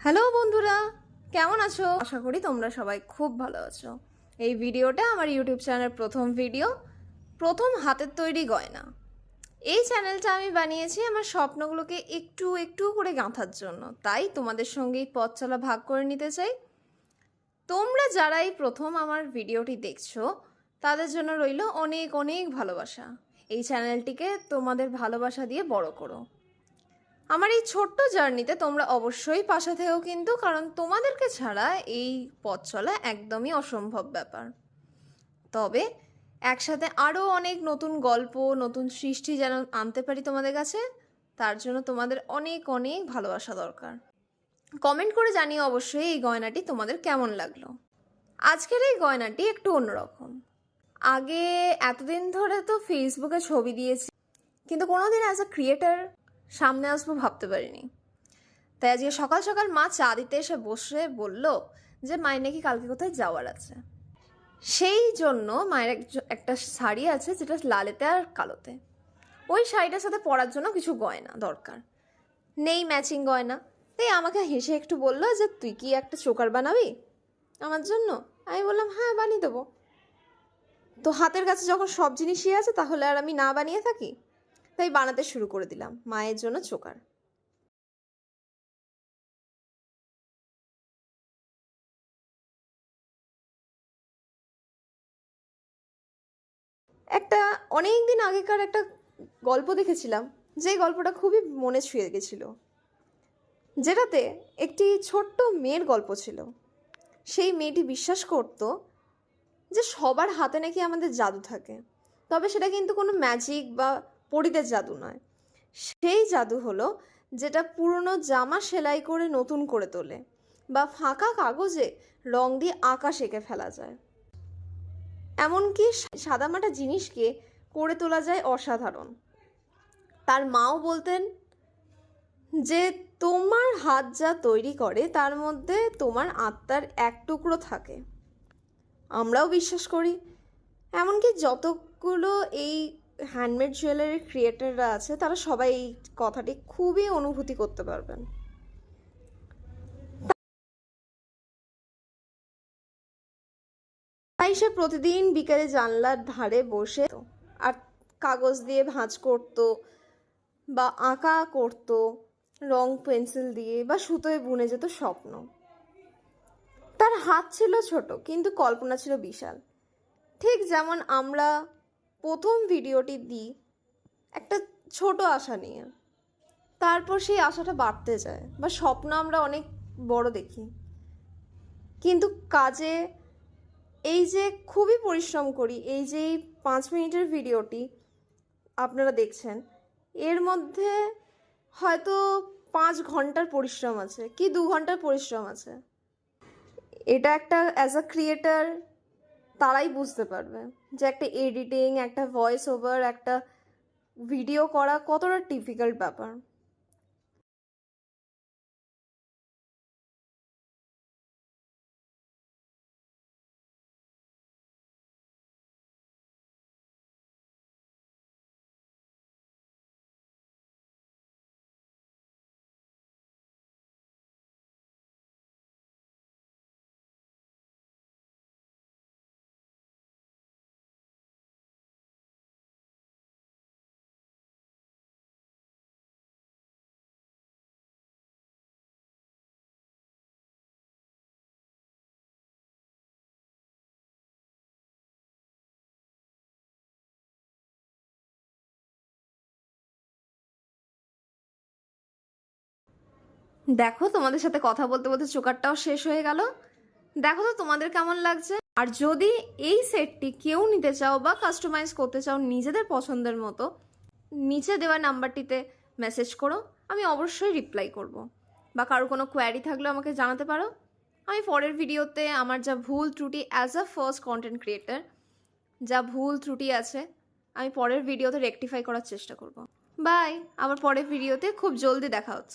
Hello বন্ধুরা, কেমন আছো? আশা করি তোমরা সবাই খুব ভালো আছো। এই ভিডিওটা আমার ইউটিউব চ্যানেলের প্রথম ভিডিও, প্রথম হাতের তৈরি গয়না। এই চ্যানেলটা আমি বানিয়েছি আমার স্বপ্নগুলোকে একটু একটু করে গাঁথার জন্য, তাই তোমাদের সঙ্গে এই পথ চলা ভাগ করে নিতে চাই। তোমরা যারাই প্রথম আমার ভিডিওটি দেখছো তাদের জন্য রইল অনেক অনেক ভালোবাসা। এই চ্যানেলটিকে তোমাদের ভালোবাসা দিয়ে বড় করো। আমার এই ছোট্ট জার্নিতে তোমরা অবশ্যই পাশে থেকো কিন্তু, কারণ তোমাদেরকে ছাড়া এই পথ চলা একদমই অসম্ভব ব্যাপার। তবে একসাথে আরও অনেক নতুন গল্প, নতুন সৃষ্টি যেন আনতে পারি তোমাদের কাছে, তার জন্য তোমাদের অনেক অনেক ভালোবাসা দরকার। কমেন্ট করে জানিও অবশ্যই এই গয়নাটি তোমাদের কেমন লাগলো। আজকের এই গয়নাটি একটু অন্যরকম। আগে এতদিন ধরে তো ফেসবুকে ছবি দিয়েছি, কিন্তু কোনোদিন অ্যাজ আ ক্রিয়েটার সামনে আসবো ভাবতে পারিনি। তাই আজকে সকাল সকাল মা চা দিতে এসে বসে বলল যে মায়ের নাকি কালকে কোথায় যাওয়ার আছে। সেই জন্য মায়ের একটা শাড়ি আছে যেটা লালেতে আর কালোতে। ওই শাড়িটার সাথে পরার জন্য কিছু গয়না দরকার, নেই ম্যাচিং গয়না। তাই আমাকে হেসে একটু বললো যে তুই কি একটা চোকার বানাবি আমার জন্য? আমি বললাম হ্যাঁ, বানিয়ে দেবো। তো হাতের কাছে যখন সব জিনিসই আছে তাহলে আর আমি না বানিয়ে থাকি? তাই বানাতে শুরু করে দিলাম মায়ের জন্য চোকার। একটা অনেক দিন আগেকার একটা গল্প দেখেছিলাম, যে গল্পটা খুবই মনে ছুঁয়ে গেছিল। যেটাতে একটি ছোট্ট মেয়ের গল্প ছিল। সেই মেয়েটি বিশ্বাস করত যে সবার হাতে নাকি আমাদের জাদু থাকে, তবে সেটা কিন্তু কোনো ম্যাজিক বা পরীদের জাদু নয়। সেই জাদু হলো যেটা পুরনো জামা সেলাই করে নতুন করে তোলে, বা ফাঁকা কাগজে রং দিয়ে আকাশ এঁকে ফেলা যায়। এমনকি সাদামাটা জিনিসকে করে তোলা যায় অসাধারণ। তার মাও বলতেন যে তোমার হাত যা তৈরি করে তার মধ্যে তোমার আত্মার এক টুকরো থাকে। আমরাও বিশ্বাস করি। এমনকি যতগুলো এই হ্যান্ডমেড জুয়েলারি ক্রিয়েটাররা আছে তারা সবাই এই কথাটি খুবই অনুভূতি করতে পারবেন। তাই সে প্রতিদিন বিকেলে জানলার ধারে বসে আর কাগজ দিয়ে ভাঁজ করত, বা আঁকা করত রং পেন্সিল দিয়ে, বা সুতোয় বুনে যেত স্বপ্ন। তার হাত ছিল ছোট কিন্তু কল্পনা ছিল বিশাল। ঠিক যেমন আমরা প্রথম ভিডিওটি দিই একটা ছোট আশা নিয়ে, তারপর সেই আশাটা বাড়তে যায়, বা স্বপ্ন আমরা অনেক বড় দেখি। কিন্তু কাজে এই যে খুবই পরিশ্রম করি, এই যে 5 মিনিটের ভিডিওটি আপনারা দেখছেন, এর মধ্যে হয়তো 5 ঘন্টার পরিশ্রম আছে, কি 2 ঘন্টার পরিশ্রম আছে। এটা একটা অ্যাজ আ ক্রিয়েটার তারাই বুঝতে পারবে যে একটা এডিটিং, একটা ভয়েস ওভার, একটা ভিডিও করা কতটা ডিফিকাল্ট ব্যাপার। দেখো, তোমাদের সাথে কথা বলতে বলতে চোকারটাও শেষ হয়ে গেল। দেখো তো তোমাদের কেমন লাগছে। আর যদি এই সেটটি কেউ নিতে চাও বা কাস্টমাইজ করতে চাও নিজেদের পছন্দের মতো, নিচে দেওয়া নাম্বারটিতে মেসেজ করো, আমি অবশ্যই রিপ্লাই করব। বা কারো কোনো কোয়ারি থাকলে আমাকে জানাতে পারো। আমি পরের ভিডিওতে আমার যা ভুল ত্রুটি as a first content creator, যা ভুল ত্রুটি আছে আমি পরের ভিডিওতে রেকটিফাই করার চেষ্টা করব। বাই, আবার পরের ভিডিওতে খুব জলদি দেখা হচ্ছে।